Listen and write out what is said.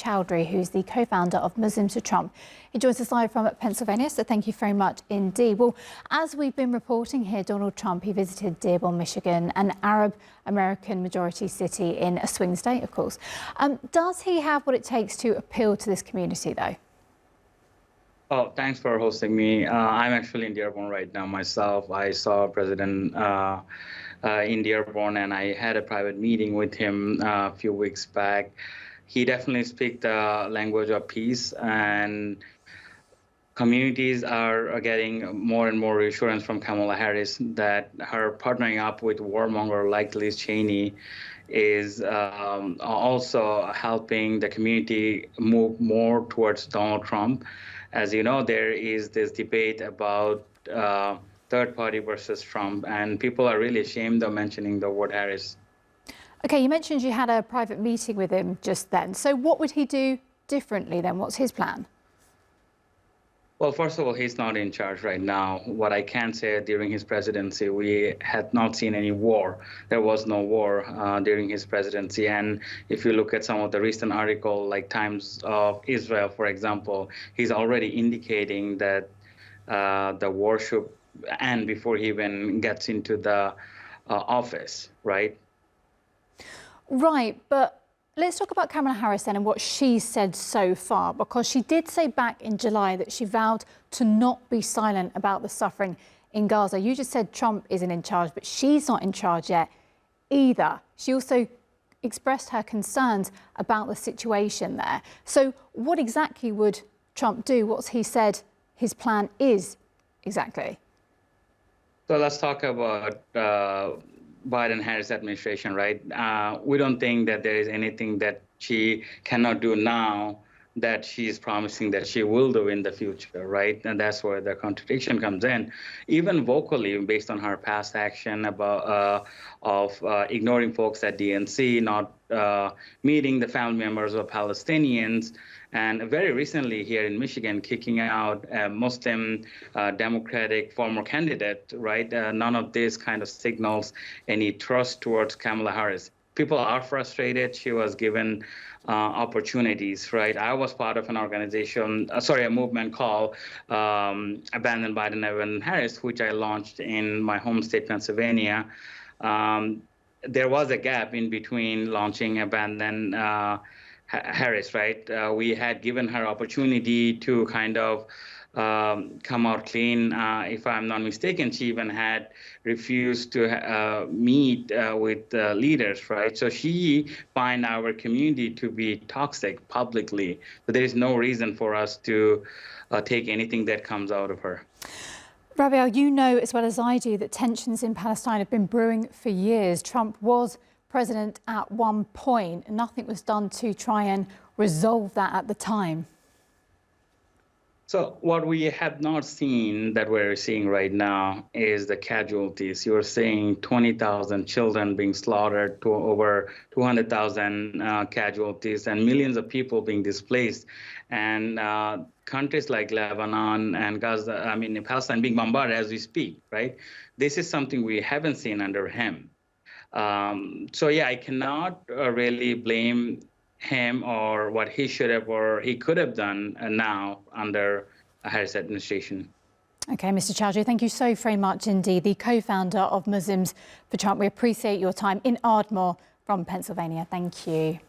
Chowdhury, who's the co-founder of Muslims for Trump. He joins us live from Pennsylvania, so thank you very much indeed. Well, as we've been reporting here, Donald Trump, he visited Dearborn, Michigan, an Arab-American majority city in a swing state, of course. Does he have what it takes to appeal to this community, though? Oh, thanks for hosting me. I'm actually in Dearborn right now myself. I saw President in Dearborn, and I had a private meeting with him a few weeks back. He definitely speaks the language of peace, and communities are getting more and more reassurance from Kamala Harris that her partnering up with warmonger like Liz Cheney is also helping the community move more towards Donald Trump. As you know, there is this debate about third party versus Trump, and people are really ashamed of mentioning the word Harris. OK, you mentioned you had a private meeting with him just then. So what would he do differently then? What's his plan? Well, first of all, he's not in charge right now. What I can say, during his presidency, we had not seen any war. There was no war during his presidency. And if you look at some of the recent articles, like Times of Israel, for example, he's already indicating that the war should end before he even gets into the office, right? Right, but let's talk about Kamala Harris then and what she said so far, because she did say back in July that she vowed to not be silent about the suffering in Gaza. You just said Trump isn't in charge, but she's not in charge yet either. She also expressed her concerns about the situation there. So what exactly would Trump do? What's he said his plan is exactly? So let's talk about Biden-Harris administration, right? We don't think that there is anything that she cannot do now that she is promising that she will do in the future, right? And that's where the contradiction comes in. Even vocally, based on her past action about ignoring folks at DNC, not meeting the family members of Palestinians, and very recently here in Michigan, kicking out a Muslim Democratic former candidate, right? None of this kind of signals any trust towards Kamala Harris. People are frustrated. She was given opportunities, right? I was part of an organization, a movement called Abandon Biden, Abandon Harris, which I launched in my home state, Pennsylvania. There was a gap in between launching Abandon Harris, right? We had given her opportunity to kind of come out clean. If I'm not mistaken, she even had refused to meet with leaders, right? So she find our community to be toxic publicly. But there is no reason for us to take anything that comes out of her. Rabiul, you know as well as I do that tensions in Palestine have been brewing for years. Trump was president at one point, and nothing was done to try and resolve that at the time. So what we have not seen that we're seeing right now is the casualties. You're seeing 20,000 children being slaughtered, to over 200,000 casualties, and millions of people being displaced. And countries like Lebanon and Gaza, Palestine being bombarded as we speak, right? This is something we haven't seen under him. So yeah, I cannot really blame him or what he should have or he could have done now under a Harris administration. OK, Mr. Chowdhury, thank you so very much indeed. The co-founder of Muslims for Trump. We appreciate your time in Ardmore from Pennsylvania. Thank you.